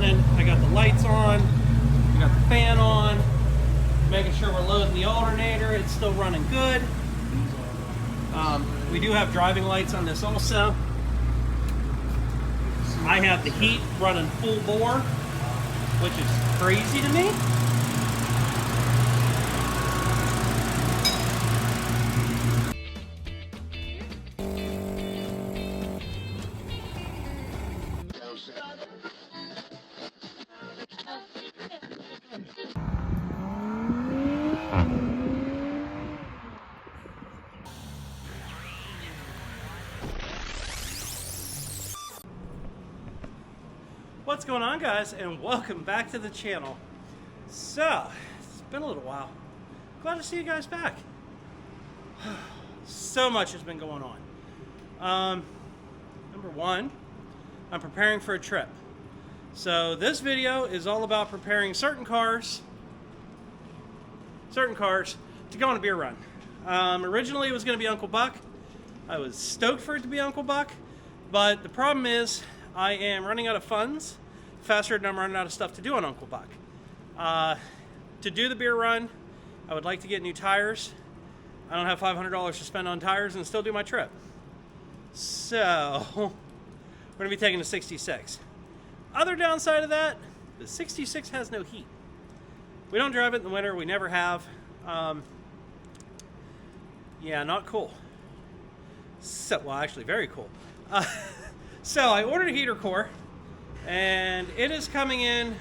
running. I got the lights on, I got the fan on, making sure we're loading the alternator. It's still running good. We do have driving lights on this also. I have the heat running full bore, which is crazy to me. What's going on, guys, and welcome back to the channel. So, it's been a little while. Glad to see you guys back. So much has been going on. Number one, I'm preparing for a trip. So this video is all about preparing certain cars to go on a beer run. Originally it was going to be Uncle Buck. I was stoked for it to be Uncle Buck, but the problem is I am running out of funds faster than I'm running out of stuff to do on Uncle Buck. To do the beer run, I would like to get new tires. I don't have $500 to spend on tires and still do my trip. So, we're going to be taking the 66. Other downside of that, the 66 has no heat. We don't drive it in the winter. We never have. Yeah, not cool. So, well, actually, very cool. So, I ordered a heater core, and it is coming in.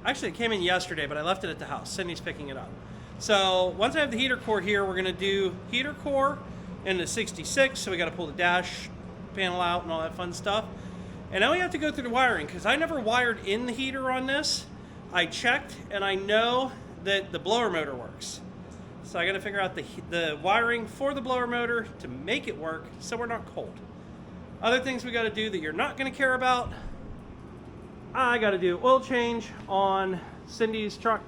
Actually, it came in yesterday, but I left it at the house. Cindy's picking it up. So, once I have the heater core here, we're going to do heater core in the 66. So, we got to pull the dash panel out and all that fun stuff. And now we have to go through the wiring, because I never wired in the heater on this. I checked, and I know that the blower motor works. So, I got to figure out the wiring for the blower motor to make it work so we're not cold. Other things we got to do that you're not going to care about. I got to do oil change on Cindy's truck,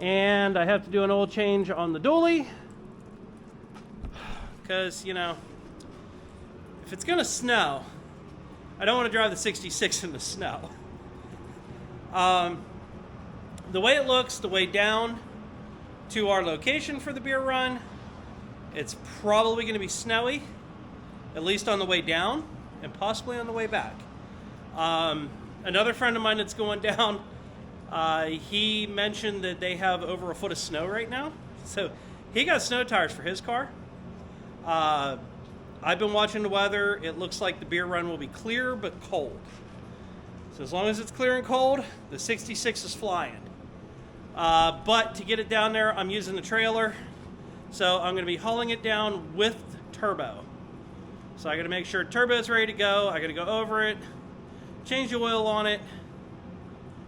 and I have to do an oil change on the dually, because, you know, if it's going to snow, I don't want to drive the 66 in the snow. The way it looks, the way down to our location for the beer run, it's probably going to be snowy, at least on the way down, and possibly on the way back. Another friend of mine that's going down, he mentioned that they have over a foot of snow right now. So he got snow tires for his car. I've been watching the weather. It looks like the beer run will be clear but cold. So as long as it's clear and cold, the 66 is flying. But to get it down there, I'm using the trailer. So I'm going to be hauling it down with turbo. So I got to make sure turbo is ready to go. I got to go over it, change the oil on it,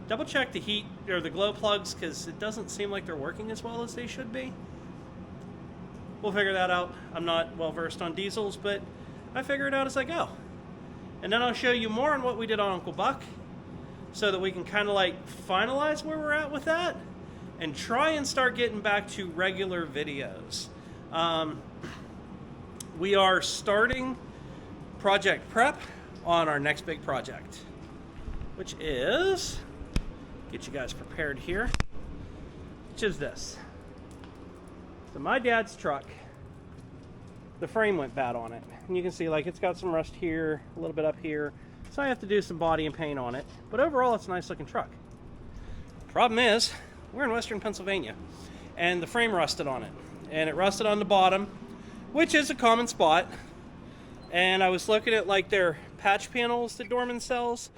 double check the heat or the glow plugs, because it doesn't seem like they're working as well as they should be. We'll figure that out. I'm not well versed on diesels, but I figure it out as I go. And then I'll show you more on what we did on Uncle Buck, so that we can kind of like finalize where we're at with that and try and start getting back to regular videos. We are starting project prep on our next big project, which is, get you guys prepared here, which is this. So my dad's truck, the frame went bad on it. And you can see like it's got some rust here, a little bit up here. So I have to do some body and paint on it. But overall, it's a nice looking truck. Problem is, we're in Western Pennsylvania, and the frame rusted on it. And it rusted on the bottom, which is a common spot. And I was looking at like their patch panels that Dorman sells.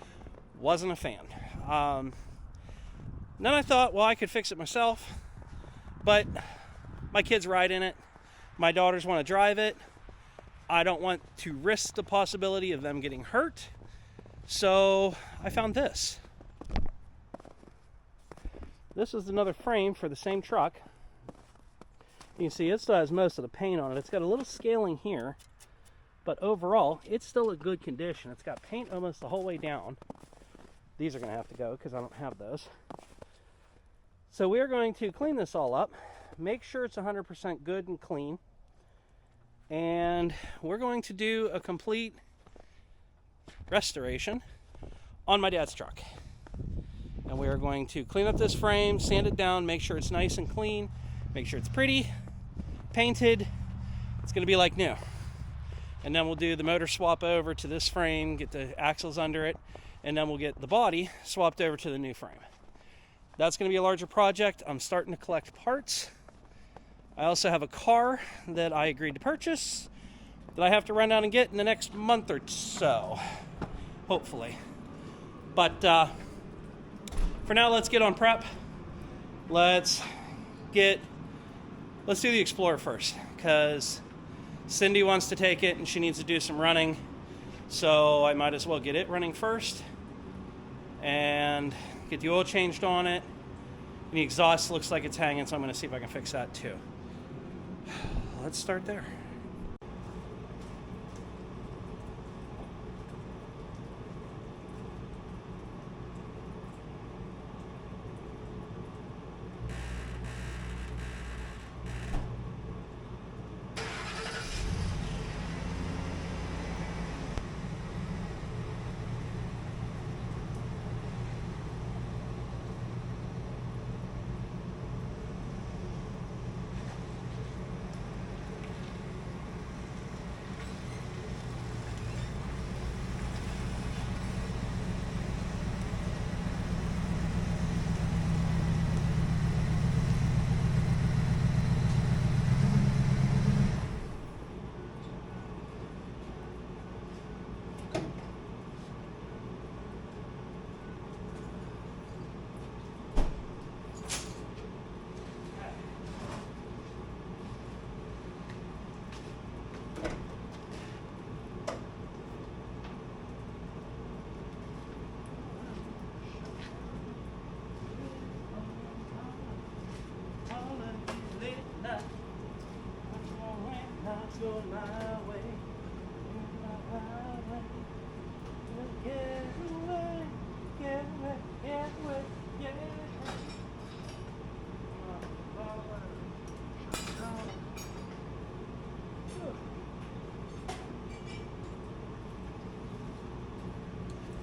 Wasn't a fan. Then I thought, well, I could fix it myself. But my kids ride in it. My daughters want to drive it. I don't want to risk the possibility of them getting hurt. So I found this. This is another frame for the same truck. You can see it still has most of the paint on it. It's got a little scaling here, but overall, it's still in good condition. It's got paint almost the whole way down. These are going to have to go because I don't have those. So we're going to clean this all up, make sure it's 100% good and clean, and we're going to do a complete restoration on my dad's truck. And we are going to clean up this frame, sand it down, make sure it's nice and clean, make sure it's pretty, painted. It's going to be like new. And then we'll do the motor swap over to this frame, get the axles under it, and then we'll get the body swapped over to the new frame. That's going to be a larger project. I'm starting to collect parts. I also have a car that I agreed to purchase that I have to run down and get in the next month or so, hopefully. But for now, let's get on prep. Let's do the Explorer first, because Cindy wants to take it and she needs to do some running. So I might as well get it running first and get the oil changed on it. And the exhaust looks like it's hanging, so I'm going to see if I can fix that too. Let's start there.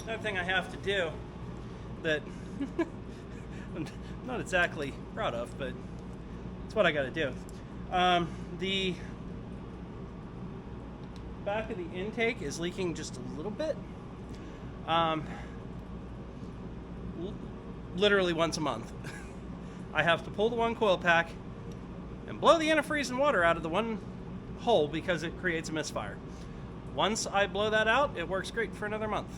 Another thing I have to do that I'm not exactly proud of, but it's what I got to do. The back of the intake is leaking just a little bit. Literally once a month. I have to pull the one coil pack and blow the antifreeze and water out of the one hole because it creates a misfire. Once I blow that out, it works great for another month.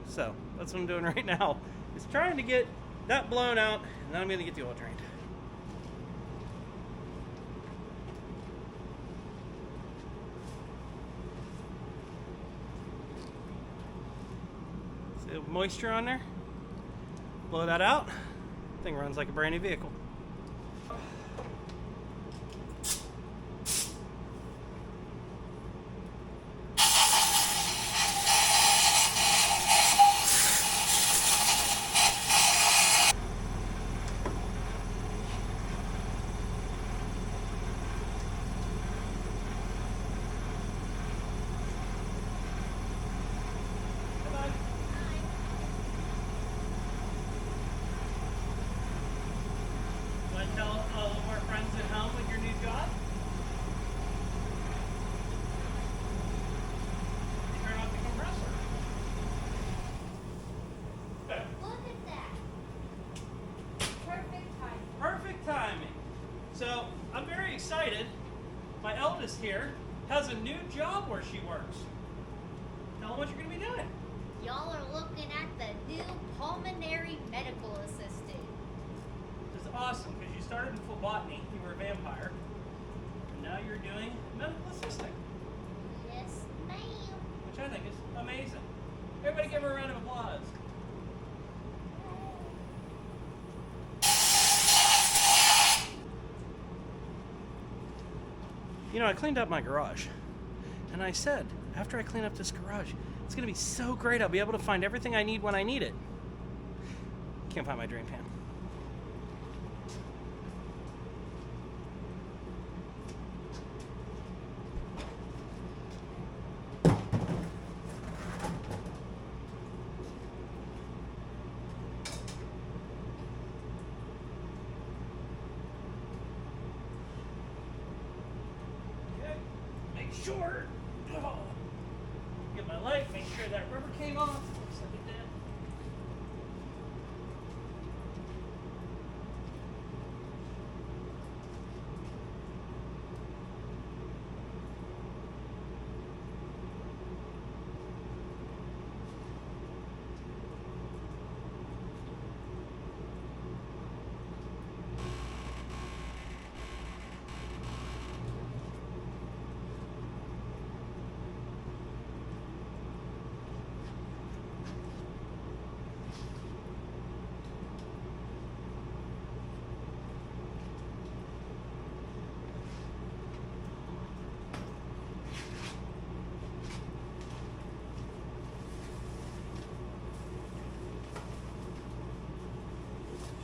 So that's what I'm doing right now, is trying to get that blown out, and then I'm going to get the oil drained. See the moisture on there? Blow that out. Thing runs like a brand new vehicle. Tell all of our friends at home with your new job. Turn off the compressor. Okay. Look at that. Perfect timing. Perfect timing. So I'm very excited. My eldest here has a new job where she works. Tell them what you're going to be doing. Y'all are looking at the new pulmonary medical assistant. This is awesome because you started in phlebotomy, you were a vampire, and now you're doing medical assisting, Yes, ma'am. which I think is amazing. Everybody give her a round of applause. You know, I cleaned up my garage, and I said, after I clean up this garage, it's going to be so great. I'll be able to find everything I need when I need it. Can't find my drain pan. short. Oh. Get my light, make sure that rubber came off. Looks like it did.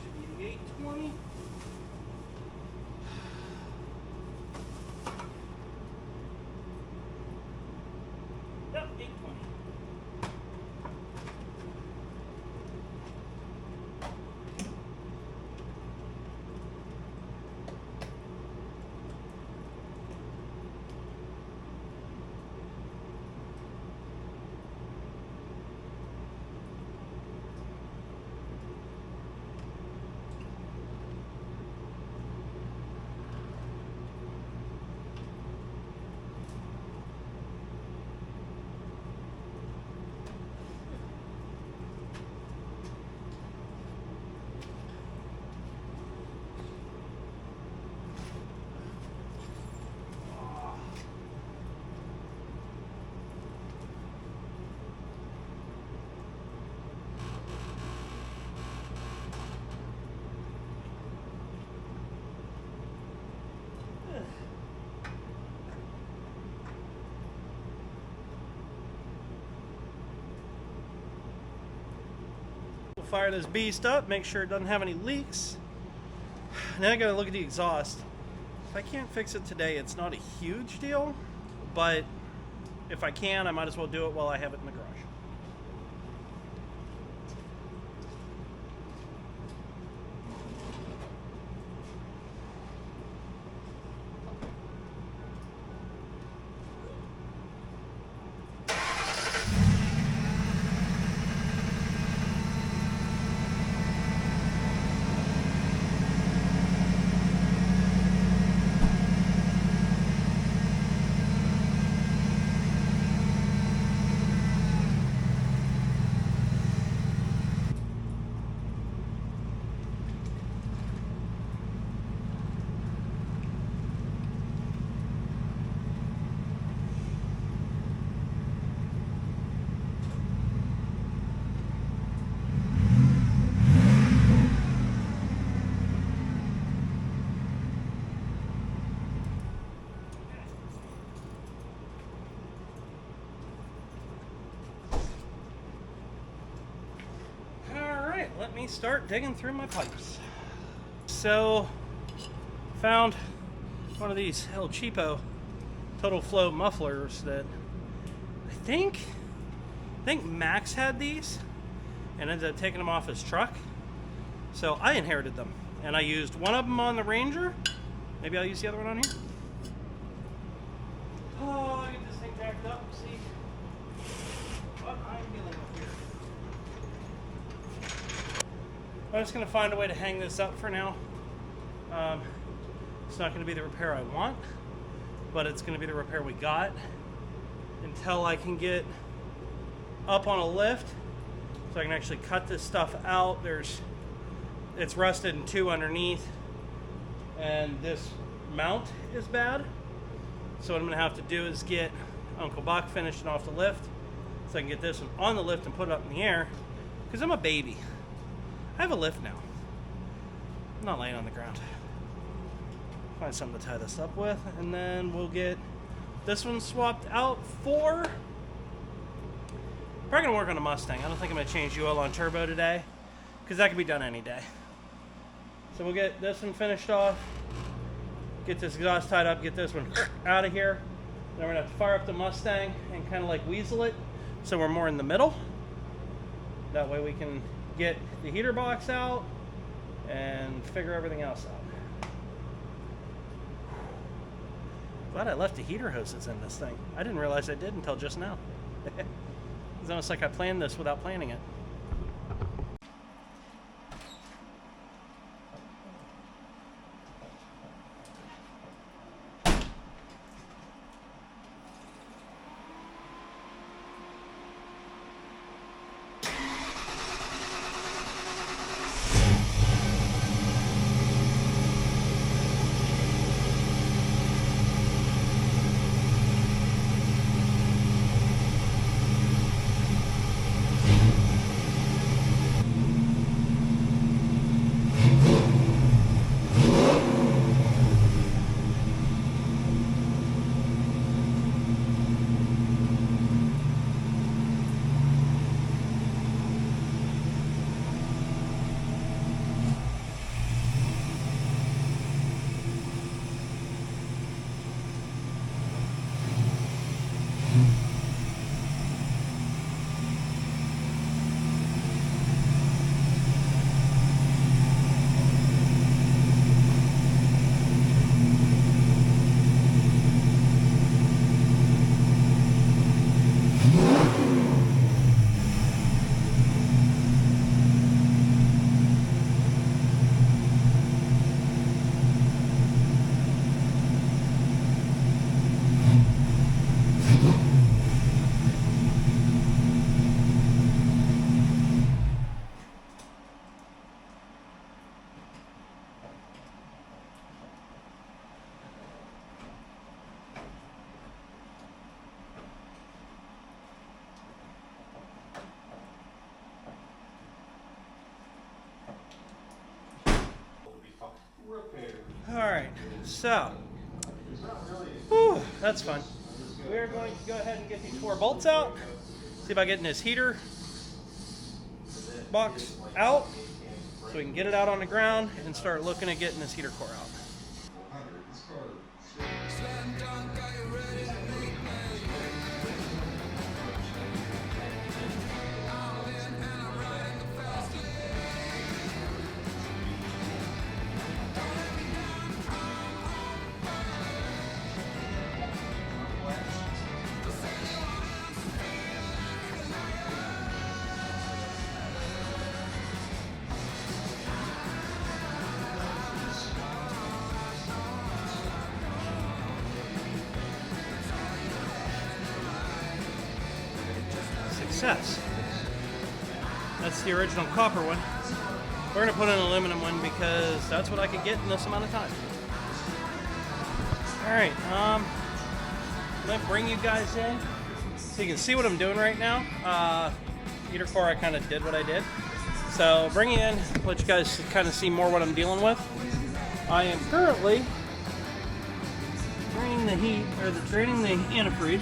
Should be 820. Yep, 820. We'll fire this beast up, make sure it doesn't have any leaks. Now I gotta look at the exhaust. If I can't fix it today, it's not a huge deal, but if I can, I might as well do it while I have it in the garage. Let me start digging through my pipes. So, found one of these El Cheapo Total Flow mufflers that I think Max had these and ended up taking them off his truck. So I inherited them and I used one of them on the Ranger. Maybe I'll use the other one on here. Oh, I get this thing jacked up. See what I'm dealing with here. I'm just going to find a way to hang this up for now. It's not going to be the repair I want, but it's going to be the repair we got until I can get up on a lift so I can actually cut this stuff out. It's rusted in two underneath, and this mount is bad. So what I'm going to have to do is get Uncle Buck finishing off the lift so I can get this one on the lift and put it up in the air, because I'm a baby. I have a lift now. I'm not laying on the ground. Find something to tie this up with, and then we'll get this one swapped out for... Probably gonna work on a Mustang. I don't think I'm gonna change UL on turbo today, because that can be done any day. So we'll get this one finished off, get this exhaust tied up, get this one out of here. Then we're gonna have to fire up the Mustang and kind of like weasel it so we're more in the middle. That way we can get the heater box out and figure everything else out. Glad I left the heater hoses in this thing. I didn't realize I did until just now. It's almost like I planned this without planning it. Alright, so, whew, that's fun. We're going to go ahead and get these 4 bolts out, see about getting this heater box out so we can get it out on the ground and start looking at getting this heater core out. Success. That's the original copper one. We're going to put an aluminum one because that's what I could get in this amount of time. Alright, I'm going to bring you guys in so you can see what I'm doing right now. Heater core, I kind of did what I did. So bring you in, let you guys kind of see more what I'm dealing with. I am currently draining the heat, or draining the antifreeze,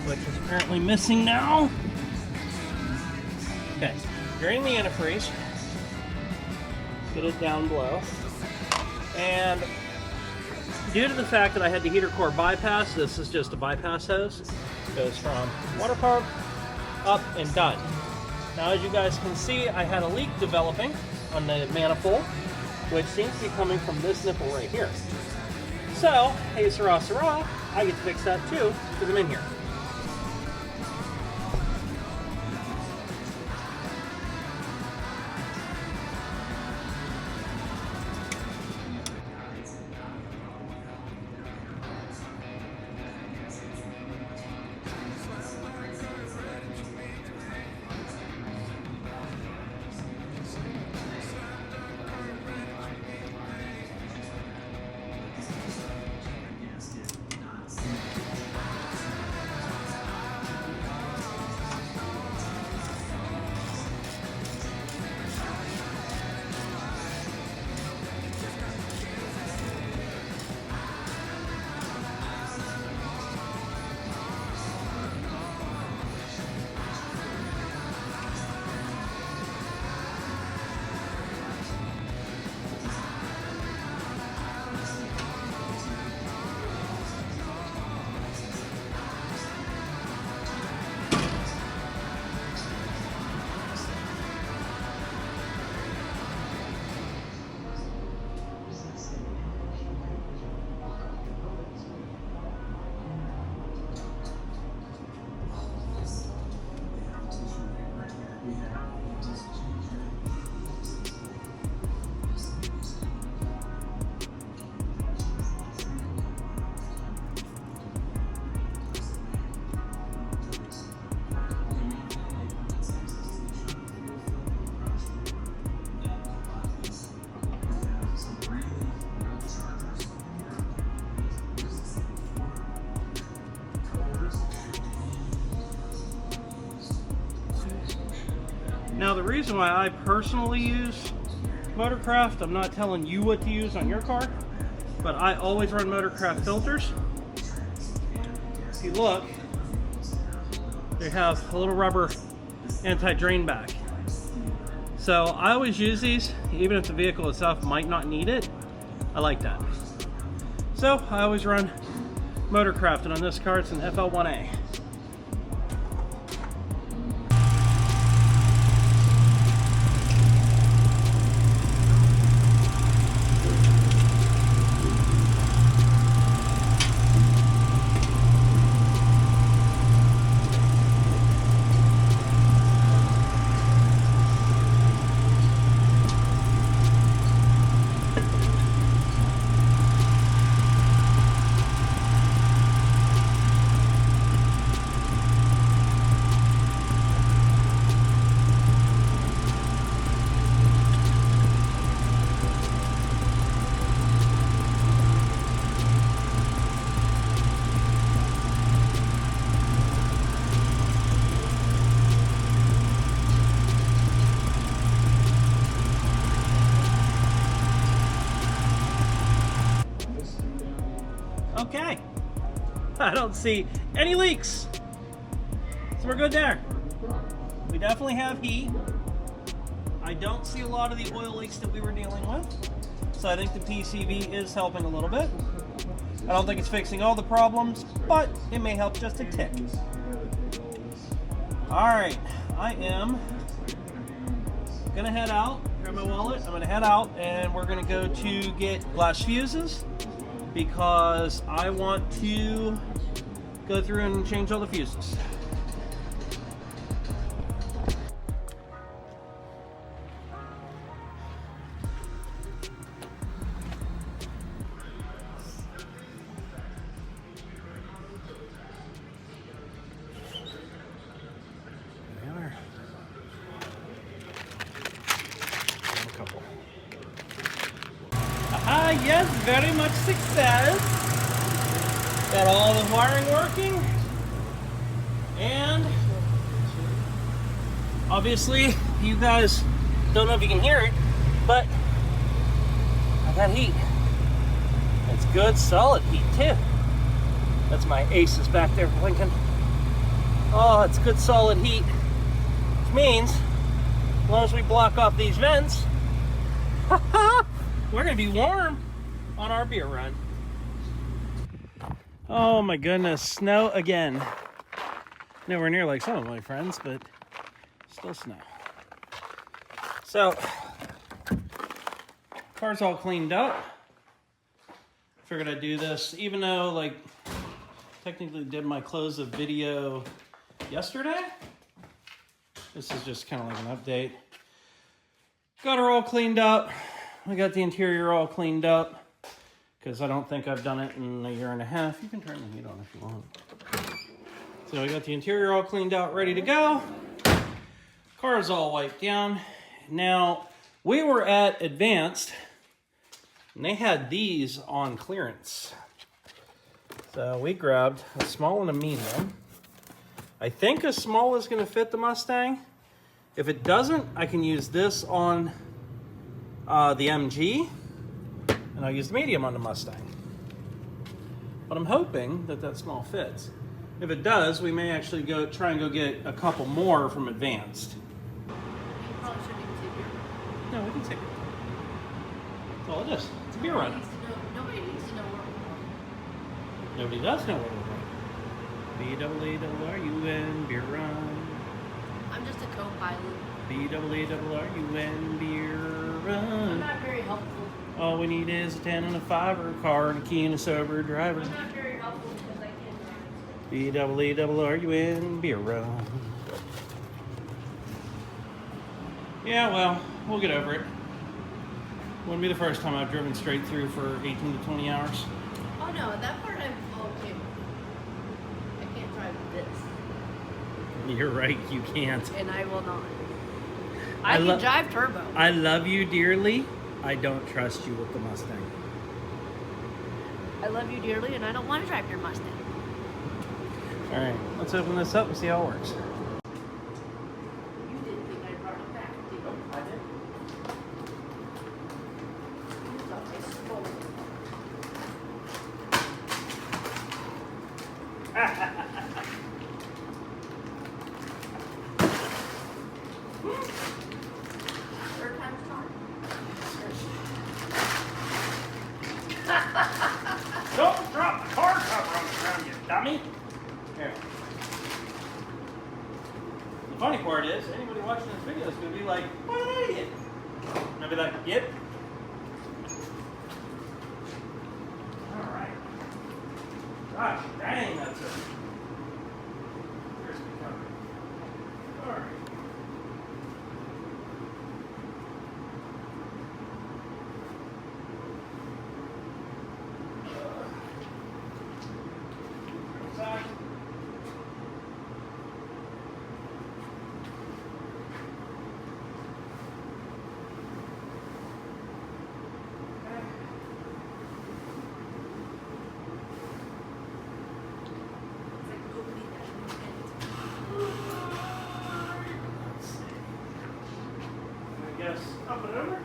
which is apparently missing now. Okay, draining the antifreeze. Get it down below. And due to the fact that I had the heater core bypass, this is just a bypass hose. Goes from water pump up and done. Now as you guys can see, I had a leak developing on the manifold, which seems to be coming from this nipple right here. So, hey Sarah, I get to fix that too, because I'm in here. Now the reason why I personally use Motorcraft, I'm not telling you what to use on your car, but I always run Motorcraft filters. If you look, they have a little rubber anti-drain back. So I always use these, even if the vehicle itself might not need it. I like that. So I always run Motorcraft, and on this car it's an FL1A. Okay, I don't see any leaks, so we're good there. We definitely have heat. I don't see a lot of the oil leaks that we were dealing with, so I think the PCV is helping a little bit. I don't think it's fixing all the problems, but it may help just a tick. Alright, I am gonna head out, grab my wallet, I'm gonna head out, and we're gonna go to get glass fuses, because I want to go through and change all the fuses. There they are. A couple. Yes, very much success. Got all the wiring working, and obviously you guys don't know if you can hear it, but I got heat. It's good solid heat too. That's my Aces back there blinking. Oh, it's good solid heat, which means as long as we block off these vents, we're gonna be warm on our beer run. Oh my goodness, snow again. Nowhere near like some of my friends, but still snow. So, car's all cleaned up. Figured I'd do this, even though like technically did my close of video yesterday. This is just kind of like an update. Got her all cleaned up. I got the interior all cleaned up because I don't think I've done it in a year and a half. You can turn the heat on if you want. So I got the interior all cleaned out, ready to go. Car is all wiped down. Now, we were at Advanced, and they had these on clearance. So we grabbed a small and a medium. I think a small is going to fit the Mustang. If it doesn't, I can use this on the MG, and I'll use the medium on the Mustang. But I'm hoping that that small fits. If it does, we may actually try and go get a couple more from Advanced. You probably shouldn't even say beer. No, we can take it. That's all it is. It's a beer run. Nobody needs to know where we're going. Nobody does know where we're going. B-double-A-double-R-U-N, beer run. I'm just a co-pilot. B-double-A-double-R-U-N, beer run. I'm not very helpful. All we need is a 10 and a 5 or a car and a key and a sober driver. I'm not very helpful because I can't drive. B-double-E-double-R-U-N, beer run. Yeah, well, we'll get over it. Wouldn't be the first time I've driven straight through for 18 to 20 hours. Oh no, that part I'm okay with. I can't drive this. You're right, you can't. And I will not. I can drive turbo. I love you dearly. I don't trust you with the Mustang. I love you dearly, and I don't want to drive your Mustang. All right, let's open this up and see how it works. You didn't think I brought a The funny part is, anybody watching this video is going to be like, what an idiot. And I'll be like, yep. Alright. Gosh, dang, that's a crispy cover. Alright. Side. Yes, up and over.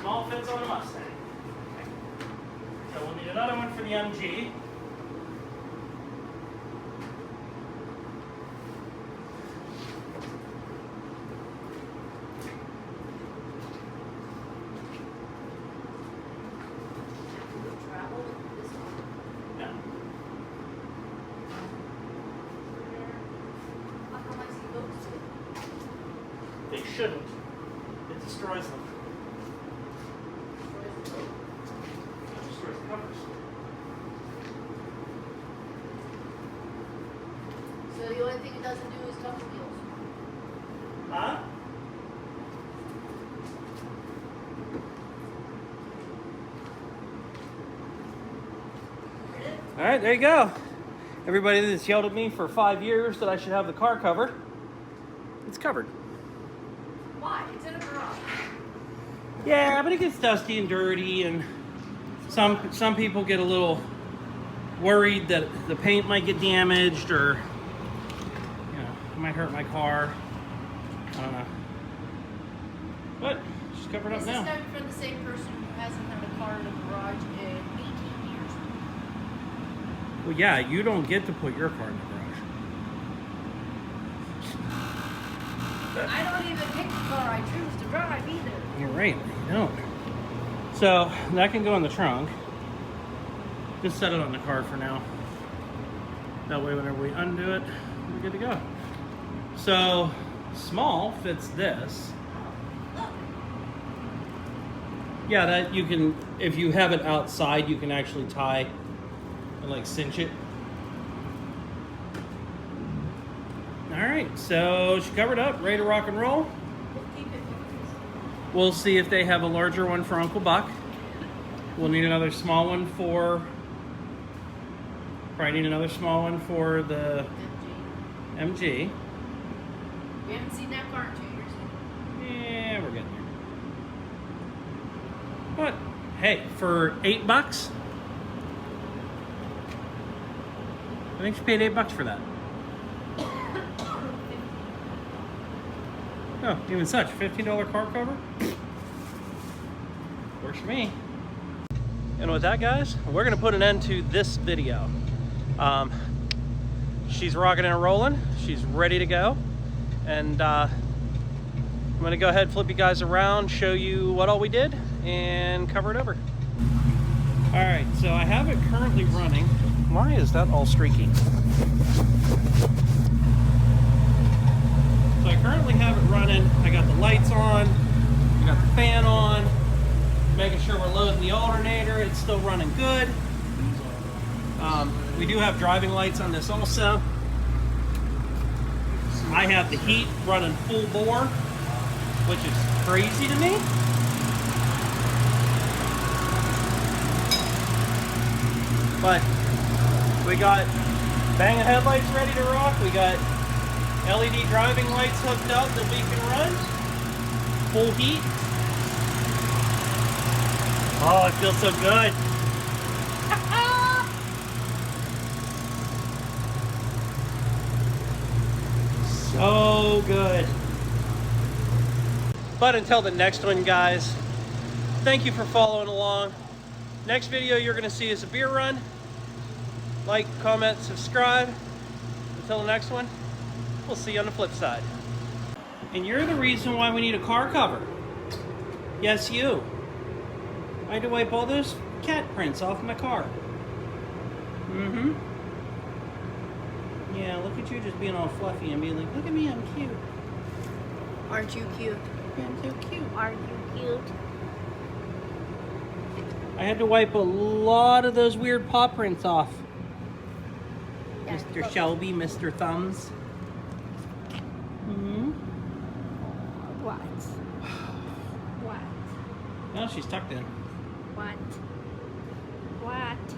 Small fits on the Mustang. So we'll need another one for the MG. They shouldn't. It destroys them. It destroys the covers. So the only thing it doesn't do is cover wheels. Huh? All right, there you go. Everybody that's yelled at me for 5 years that I should have the car covered, it's covered. Why? It's in a garage. Yeah, but it gets dusty and dirty, and some people get a little worried that the paint might get damaged, or it might hurt my car. I don't know. But she's covered up now. This is from the same person who hasn't had a car in the garage in 18 years. Well, yeah, you don't get to put your car in the garage. I don't even pick the car I choose to drive either. You're right, you don't. So that can go in the trunk. Just set it on the car for now. That way whenever we undo it, we're good to go. So small fits this. Yeah, that you can, if you have it outside, you can actually tie and like cinch it. All right, so she covered up, ready to rock and roll. We'll keep it. We'll see if they have a larger one for Uncle Buck. We'll need another small one for, probably need another small one for the MG. We haven't seen that car in 2 years. Yeah, we're getting there. But hey, for $8, I think she paid $8 for that. Oh, even such, $15 car cover? Works for me. And with that, guys, we're gonna put an end to this video. She's rocking and rolling. She's ready to go. And I'm gonna go ahead and flip you guys around, show you what all we did, and cover it over. All right, so I have it currently running. Why is that all streaky? So I currently have it running. I got the lights on, I got the fan on, making sure we're loading the alternator. It's still running good. We do have driving lights on this also. I have the heat running full bore, which is crazy to me. But we got bang headlights ready to rock. We got LED driving lights hooked up that we can run. Full heat. Oh, it feels so good. So good. But until the next one, guys, thank you for following along. Next video you're going to see is a beer run. Like, comment, subscribe. Until the next one, we'll see you on the flip side. And you're the reason why we need a car cover. Yes, you. I had to wipe all those cat prints off my car. Mm-hmm. Yeah, look at you just being all fluffy and being like, look at me, I'm cute. Aren't you cute? I'm so cute. Aren't you cute? I had to wipe a lot of those weird paw prints off. Yeah, Mr. look. Shelby, Mr. Thumbs. Mm-hmm. What? What? Well, she's tucked in. What? What?